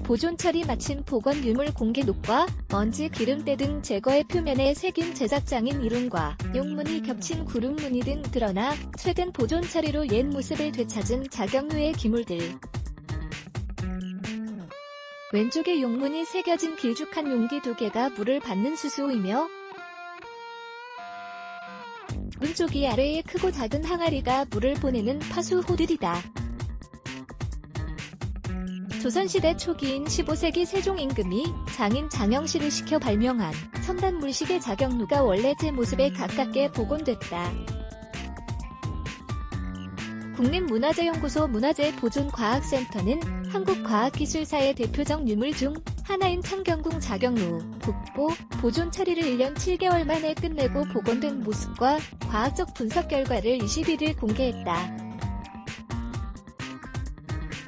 보존 처리 마친 복원 유물 공개 녹과 먼지 기름때 등 제거해 표면에 새긴 제작장인 이름과 용문이 겹친 구름무늬 등 드러나 최근 보존 처리로 옛 모습을 되찾은 자경루의 기물들. 왼쪽에 용문이 새겨진 길쭉한 용기 2개가 물을 받는 수수호이며 오른쪽이 아래에 크고 작은 항아리가 물을 보내는 파수호들이다. 조선시대 초기인 15세기 세종 임금이 장인 장영실을 시켜 발명한 첨단 물시계 자경루가 원래 제 모습에 가깝게 복원됐다. 국립문화재연구소 문화재보존과학센터는 한국과학기술사의 대표적 유물 중 하나인 창경궁 자경루 국보 보존 처리를 1년 7개월 만에 끝내고 복원된 모습과 과학적 분석 결과를 21일 공개했다.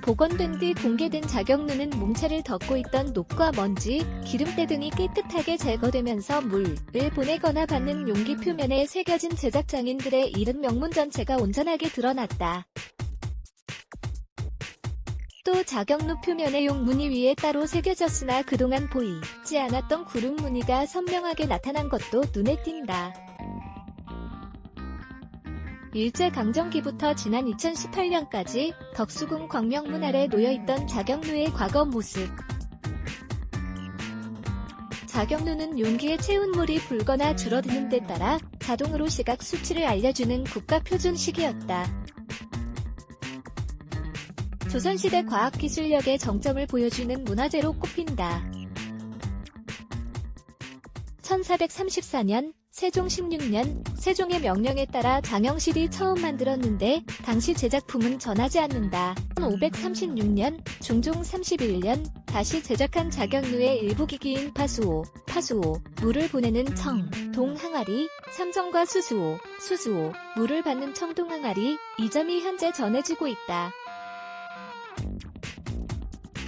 복원된 뒤 공개된 자경루는 몸체를 덮고 있던 녹과 먼지, 기름때 등이 깨끗하게 제거되면서 물을 보내거나 받는 용기 표면에 새겨진 제작장인들의 이름 명문 전체가 온전하게 드러났다. 또 자경루 표면의 용무늬 위에 따로 새겨졌으나 그동안 보이지 않았던 구름 무늬가 선명하게 나타난 것도 눈에 띈다. 일제강점기부터 지난 2018년까지 덕수궁 광명문 아래 놓여있던 자경루의 과거 모습. 자경루는 용기에 채운 물이 불거나 줄어드는 데 따라 자동으로 시각 수치를 알려주는 국가표준식이었다. 조선시대 과학기술력의 정점을 보여주는 문화재로 꼽힌다. 1434년 세종 16년 세종의 명령에 따라 장영실이 처음 만들었는데 당시 제작품은 전하지 않는다. 1536년 중종 31년 다시 제작한 자경루의 일부 기기인 파수호, 물을 보내는 청, 동항아리, 삼정과 수수호, 물을 받는 청동항아리, 이 점이 현재 전해지고 있다.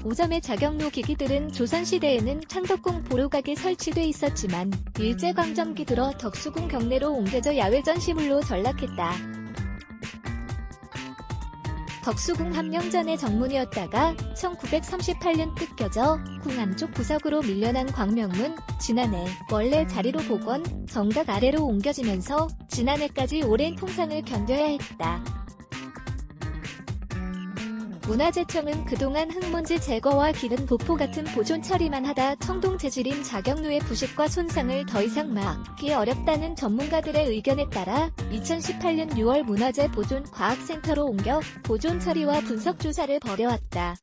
5점의 자경루 기기들은 조선시대에는 창덕궁 보로각에 설치돼 있었지만 일제강점기 들어 덕수궁 경내로 옮겨져 야외 전시물로 전락했다. 덕수궁 함령 전의 정문이었다가 1938년 뜯겨져 궁 안쪽 구석으로 밀려난 광명문, 지난해 원래 자리로 복원, 정각 아래로 옮겨지면서 지난해까지 오랜 통상을 견뎌야 했다. 문화재청은 그동안 흙먼지 제거와 기름 도포 같은 보존 처리만 하다 청동 재질인 자경루의 부식과 손상을 더 이상 막기 어렵다는 전문가들의 의견에 따라 2018년 6월 문화재보존과학센터로 옮겨 보존 처리와 분석 조사를 벌여왔다.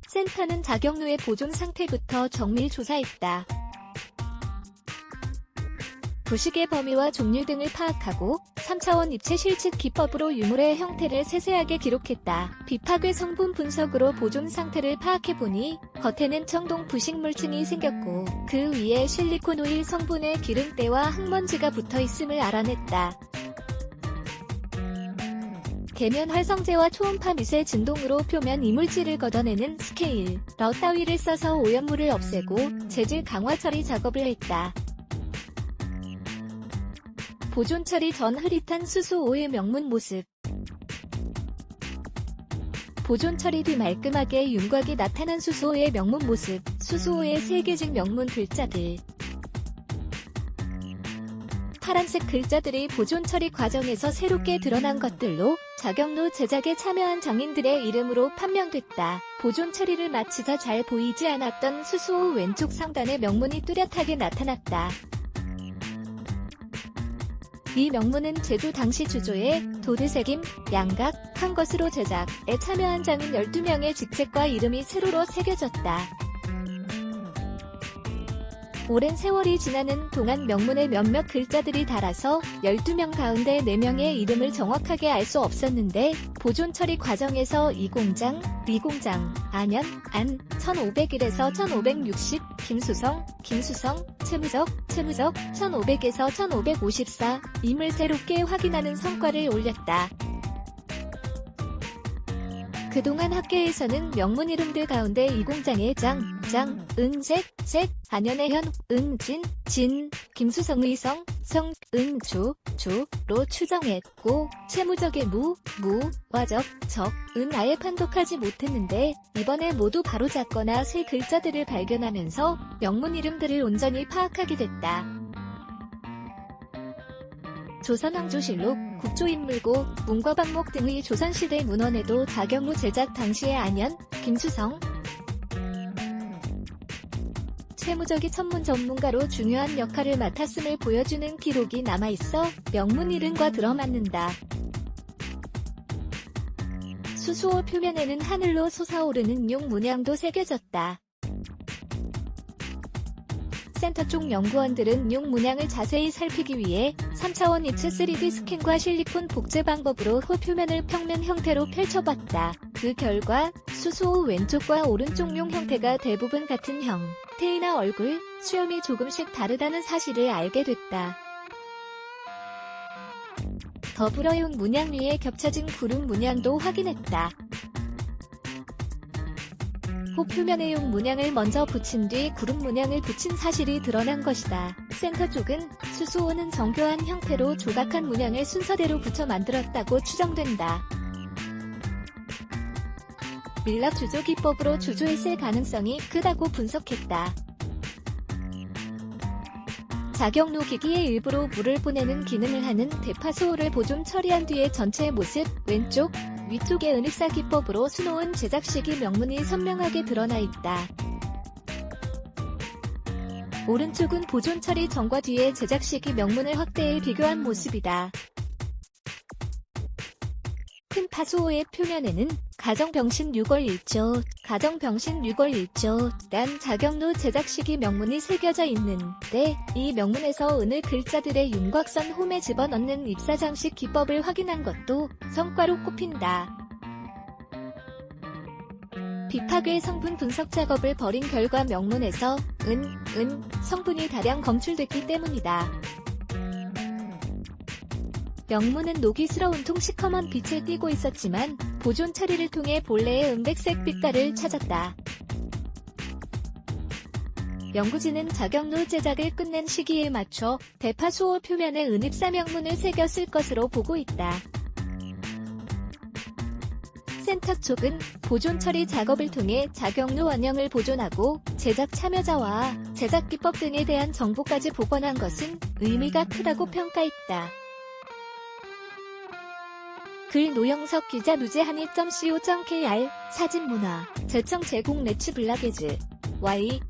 센터는 자경루의 보존 상태부터 정밀 조사했다. 부식의 범위와 종류 등을 파악하고 3차원 입체 실측 기법으로 유물의 형태를 세세하게 기록했다. 비파괴 성분 분석으로 보존 상태를 파악해보니 겉에는 청동 부식물층이 생겼고 그 위에 실리콘 오일 성분의 기름때와 흙먼지가 붙어있음을 알아냈다. 계면 활성제와 초음파 미세 진동으로 표면 이물질을 걷어내는 스케일러 따위를 써서 오염물을 없애고 재질 강화 처리 작업을 했다. 보존 처리 전 흐릿한 수수호의 명문 모습. 보존 처리 뒤 말끔하게 윤곽이 나타난 수수호의 명문 모습. 수수호의 새겨진 명문 글자들. 파란색 글자들이 보존 처리 과정에서 새롭게 드러난 것들로 자경루 제작에 참여한 장인들의 이름으로 판명됐다. 보존 처리를 마치자 잘 보이지 않았던 수수호 왼쪽 상단의 명문이 뚜렷하게 나타났다. 이 명문은 제조 당시 주조에 도드새김, 양각, 한 것으로 제작에 참여한 장인 12명의 직책과 이름이 세로로 새겨졌다. 오랜 세월이 지나는 동안 명문의 몇몇 글자들이 달아서 12명 가운데 4명의 이름을 정확하게 알 수 없었는데 보존 처리 과정에서 이공장, 리공장, 안현, 안, 1501에서 1560, 김수성, 최무적, 1500에서 1554, 임을 새롭게 확인하는 성과를 올렸다. 그동안 학계에서는 명문 이름들 가운데 이 공장의 장, 은, 색, 안현의 현, 은, 진, 김수성의 성, 로 추정했고 채무적의 무, 와적, 은 아예 판독하지 못했는데 이번에 모두 바로잡거나 새 글자들을 발견하면서 명문 이름들을 온전히 파악하게 됐다. 조선왕조실록, 국조인물고, 문과 방목 등의 조선시대 문헌에도 자경로 제작 당시의 안현, 김수성, 채무적이 천문 전문가로 중요한 역할을 맡았음을 보여주는 기록이 남아있어 명문 이름과 들어맞는다. 수수호 표면에는 하늘로 솟아오르는 용 문양도 새겨졌다. 센터 쪽 연구원들은 용 문양을 자세히 살피기 위해 3차원 입체 3D 스캔과 실리콘 복제 방법으로 호 표면을 평면 형태로 펼쳐봤다. 그 결과 수수호 왼쪽과 오른쪽 용 형태가 대부분 같은 형태이나 얼굴, 수염이 조금씩 다르다는 사실을 알게 됐다. 더불어 용 문양 위에 겹쳐진 구름 문양도 확인했다. 호 표면에 용 문양을 먼저 붙인 뒤 구름 문양을 붙인 사실이 드러난 것이다. 센터 쪽은 수수호는 정교한 형태로 조각한 문양을 순서대로 붙여 만들었다고 추정된다. 밀랍 주조 기법으로 주조했을 가능성이 크다고 분석했다. 자경로 기기의 일부로 물을 보내는 기능을 하는 대파수호를 보존 처리한 뒤에 전체 모습, 왼쪽, 위쪽의 은입사 기법으로 수놓은 제작 시기 명문이 선명하게 드러나 있다. 오른쪽은 보존 처리 전과 뒤의 제작 시기 명문을 확대해 비교한 모습이다. 큰 파수호의 표면에는 가정병신 6월 1조, 가정병신 6월 1조 란 자경로 제작 시기 명문이 새겨져 있는데 이 명문에서 은을 글자들의 윤곽선 홈에 집어넣는 입사장식 기법을 확인한 것도 성과로 꼽힌다. 비파괴 성분 분석 작업을 벌인 결과 명문에서 은 성분이 다량 검출됐기 때문이다. 명문은 녹이스러운 통 시커먼 빛을 띠고 있었지만 보존 처리를 통해 본래의 은백색 빛깔을 찾았다. 연구진은 자경로 제작을 끝낸 시기에 맞춰 대파수호 표면에 은입사 명문을 새겼을 것으로 보고 있다. 센터 쪽은 보존 처리 작업을 통해 자경로 원형을 보존하고 제작 참여자와 제작 기법 등에 대한 정보까지 복원한 것은 의미가 크다고 평가했다. 글 노영석 기자 누제한일.co.kr 사진 문화 제청 제공 레츠 블라게즈 Y